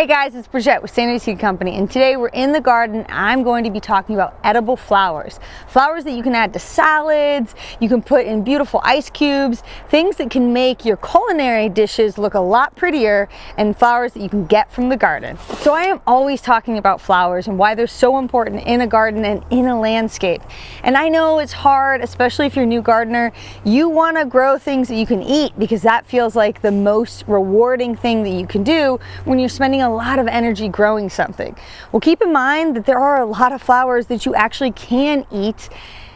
Hey guys, it's Bridget with Sanity Seed Company, and today we're in the garden. I'm going to be talking about edible flowers. Flowers that you can add to salads, you can put in beautiful ice cubes, things that can make your culinary dishes look a lot prettier, and flowers that you can get from the garden. So I am always talking about flowers and why they're so important in a garden and in a landscape. And I know it's hard, especially if you're a new gardener. You want to grow things that you can eat because that feels like the most rewarding thing that you can do when you're spending a lot of energy growing something. Well, keep in mind that there are a lot of flowers that you actually can eat,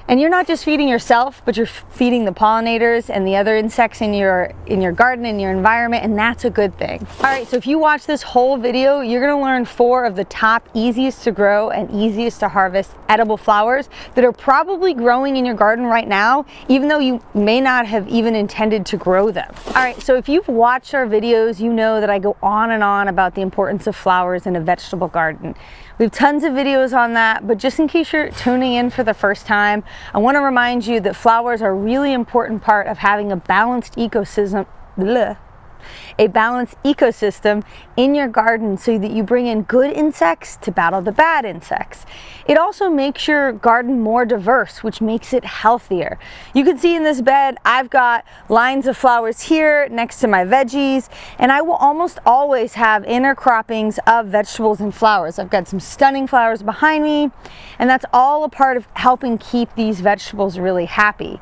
and you're not just feeding yourself, but you're feeding the pollinators and the other insects in your garden, in your environment, and that's a good thing. All right, so if you watch this whole video, you're gonna learn 4 of the top easiest to grow and easiest to harvest edible flowers that are probably growing in your garden right now, even though you may not have even intended to grow them. All right, so if you've watched our videos, you know that I go on and on about the importance of flowers in a vegetable garden. We have tons of videos on that, but just in case you're tuning in for the first time, I want to remind you that flowers are a really important part of having a balanced ecosystem. In your garden so that you bring in good insects to battle the bad insects. It also makes your garden more diverse, which makes it healthier. You can see in this bed, I've got lines of flowers here next to my veggies, and I will almost always have intercroppings of vegetables and flowers. I've got some stunning flowers behind me, and that's all a part of helping keep these vegetables really happy.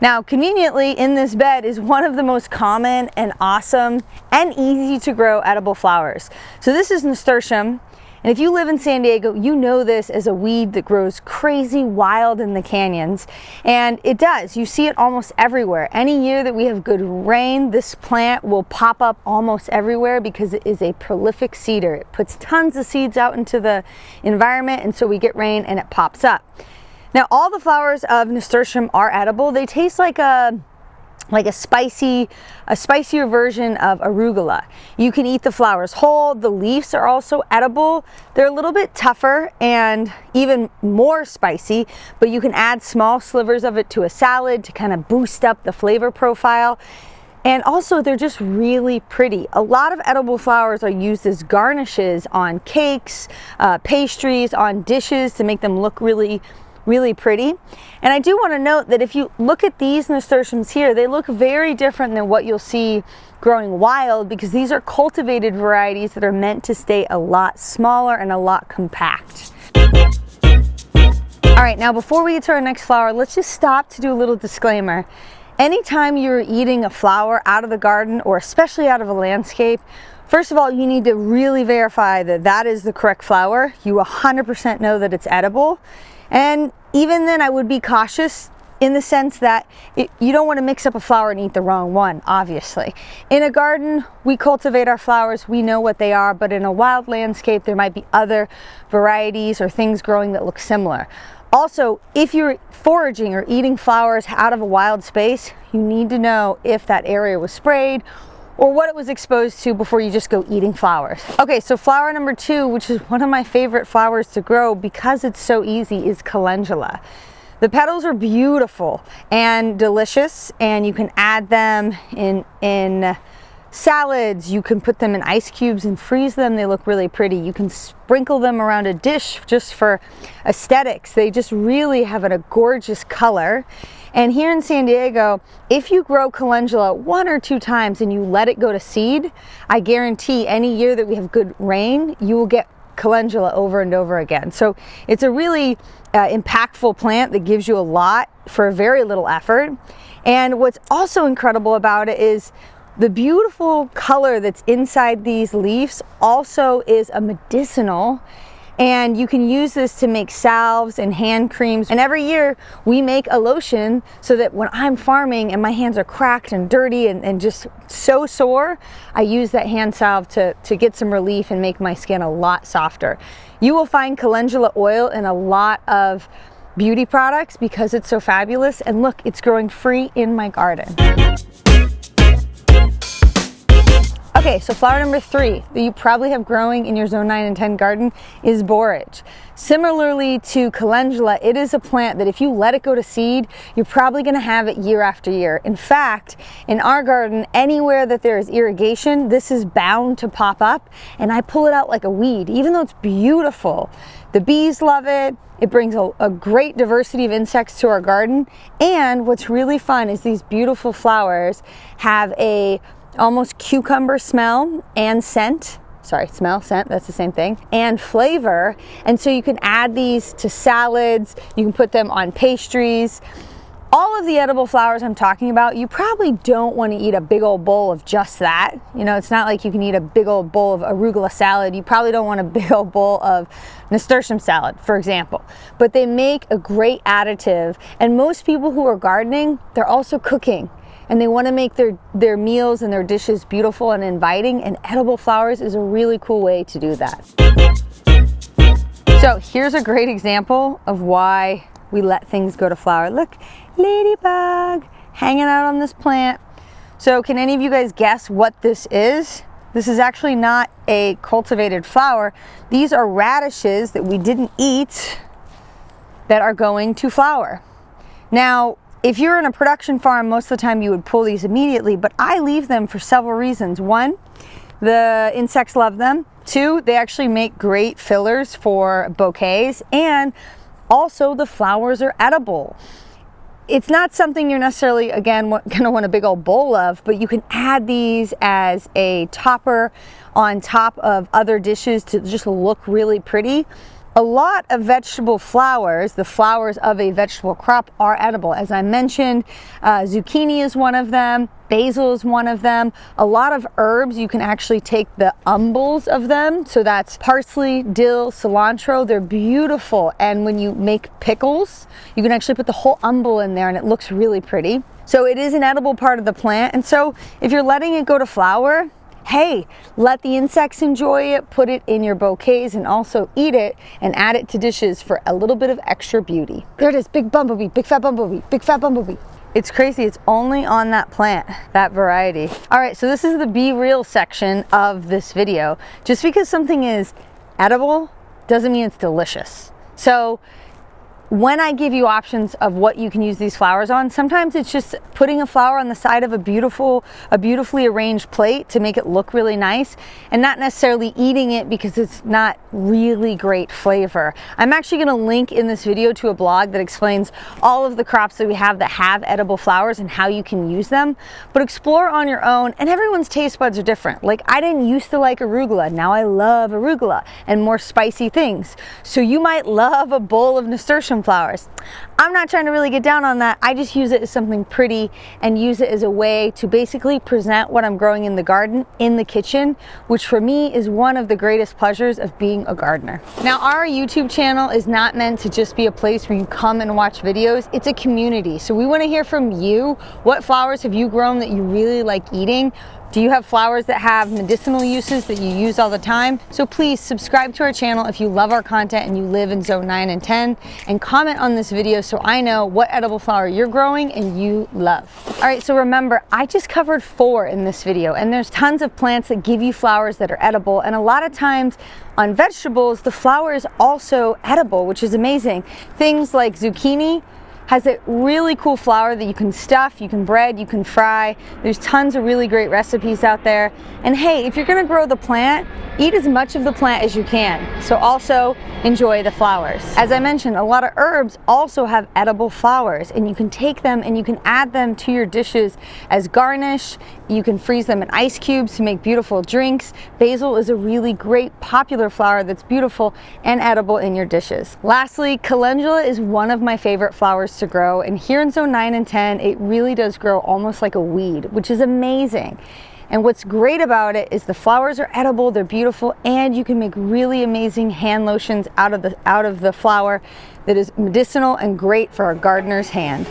Now, conveniently, in this bed is one of the most common and awesome and easy to grow edible flowers. So this is Nasturtium, and if you live in San Diego, you know this as a weed that grows crazy wild in the canyons, and it does. You see it almost everywhere. Any year that we have good rain, this plant will pop up almost everywhere because it is a prolific seeder. It puts tons of seeds out into the environment, and so we get rain and it pops up. Now, all the flowers of Nasturtium are edible. They taste like a spicier version of arugula. You can eat the flowers whole. The leaves are also edible. They're a little bit tougher and even more spicy, but you can add small slivers of it to a salad to kind of boost up the flavor profile. And also, they're just really pretty. A lot of edible flowers are used as garnishes on cakes, pastries, on dishes to make them look really pretty. And I do want to note that if you look at these nasturtiums here, they look very different than what you'll see growing wild because these are cultivated varieties that are meant to stay a lot smaller and a lot compact. All right, now before we get to our next flower, let's just stop to do a little disclaimer. Anytime you're eating a flower out of the garden, or especially out of a landscape, first of all, you need to really verify that that is the correct flower. You 100% know that it's edible. And even then, I would be cautious in the sense that you don't want to mix up a flower and eat the wrong one, obviously. In a garden, we cultivate our flowers, we know what they are, but in a wild landscape, there might be other varieties or things growing that look similar. Also, if you're foraging or eating flowers out of a wild space, you need to know if that area was sprayed or what it was exposed to before you just go eating flowers. Okay, so flower number 2, which is one of my favorite flowers to grow because it's so easy, is calendula. The petals are beautiful and delicious, and you can add them in salads. You can put them in ice cubes and freeze them. They look really pretty. You can sprinkle them around a dish just for aesthetics. They just really have a gorgeous color. And here in San Diego, if you grow calendula 1 or 2 times and you let it go to seed, I guarantee any year that we have good rain, you will get calendula over and over again. So it's a really impactful plant that gives you a lot for very little effort. And what's also incredible about it is the beautiful color that's inside these leaves also is a medicinal, and you can use this to make salves and hand creams. And every year we make a lotion so that when I'm farming and my hands are cracked and dirty and just so sore, I use that hand salve to get some relief and make my skin a lot softer. You will find calendula oil in a lot of beauty products because it's so fabulous. And look, it's growing free in my garden. Okay, so flower number 3 that you probably have growing in your zone 9 and 10 garden is borage. Similarly to calendula, it is a plant that if you let it go to seed, you're probably going to have it year after year. In fact, in our garden, anywhere that there is irrigation, this is bound to pop up, and I pull it out like a weed, even though it's beautiful. The bees love it. It brings a great diversity of insects to our garden, and what's really fun is these beautiful flowers have a almost cucumber smell and scent. Sorry, smell, scent, that's the same thing, and flavor. And so you can add these to salads, you can put them on pastries. All of the edible flowers I'm talking about, you probably don't want to eat a big old bowl of just that. You know, it's not like you can eat a big old bowl of arugula salad. You probably don't want a big old bowl of nasturtium salad, for example. But they make a great additive, and most people who are gardening, they're also cooking. And they want to make their meals and their dishes beautiful and inviting, and edible flowers is a really cool way to do that. So here's a great example of why we let things go to flower. Look, ladybug hanging out on this plant. So can any of you guys guess what this is? This is actually not a cultivated flower. These are radishes that we didn't eat that are going to flower. Now, if you're in a production farm, most of the time you would pull these immediately, but I leave them for several reasons. 1, the insects love them. 2, they actually make great fillers for bouquets, and also the flowers are edible. It's not something you're necessarily, again, gonna want a big old bowl of, but you can add these as a topper on top of other dishes to just look really pretty. A lot of vegetable flowers, the flowers of a vegetable crop, are edible. As I mentioned, zucchini is one of them, basil is one of them. A lot of herbs, you can actually take the umbels of them. So that's parsley, dill, cilantro. They're beautiful. And when you make pickles, you can actually put the whole umbel in there and it looks really pretty. So it is an edible part of the plant. And so if you're letting it go to flower, hey, let the insects enjoy it, put it in your bouquets, and also eat it and add it to dishes for a little bit of extra beauty. There it is, big bumblebee, big fat bumblebee, big fat bumblebee. It's crazy, it's only on that plant, that variety. All right, so this is the Be Real section of this video. Just because something is edible doesn't mean it's delicious. So when I give you options of what you can use these flowers on, sometimes it's just putting a flower on the side of a beautifully arranged plate to make it look really nice, and not necessarily eating it because it's not really great flavor. I'm actually going to link in this video to a blog that explains all of the crops that we have that have edible flowers and how you can use them, but explore on your own, and everyone's taste buds are different. Like, I didn't used to like arugula, now I love arugula and more spicy things. So you might love a bowl of nasturtium flowers. I'm not trying to really get down on that. I just use it as something pretty and use it as a way to basically present what I'm growing in the garden in the kitchen, which for me is one of the greatest pleasures of being a gardener. Now, our YouTube channel is not meant to just be a place where you come and watch videos. It's a community. So we want to hear from you. What flowers have you grown that you really like eating? Do you have flowers that have medicinal uses that you use all the time? So please subscribe to our channel if you love our content and you live in zone 9 and 10, and comment on this video so I know what edible flower you're growing and you love. All right, so remember, I just covered 4 in this video, and there's tons of plants that give you flowers that are edible, and a lot of times on vegetables, the flower is also edible, which is amazing. Things like zucchini has a really cool flower that you can stuff, you can bread, you can fry. There's tons of really great recipes out there. And hey, if you're gonna grow the plant, eat as much of the plant as you can. So also enjoy the flowers. As I mentioned, a lot of herbs also have edible flowers, and you can take them and you can add them to your dishes as garnish. You can freeze them in ice cubes to make beautiful drinks. Basil is a really great popular flower that's beautiful and edible in your dishes. Lastly, calendula is one of my favorite flowers to grow, and here in zone 9 and 10 it really does grow almost like a weed, which is amazing. And what's great about it is the flowers are edible, they're beautiful, and you can make really amazing hand lotions out of the flower that is medicinal and great for a gardener's hand.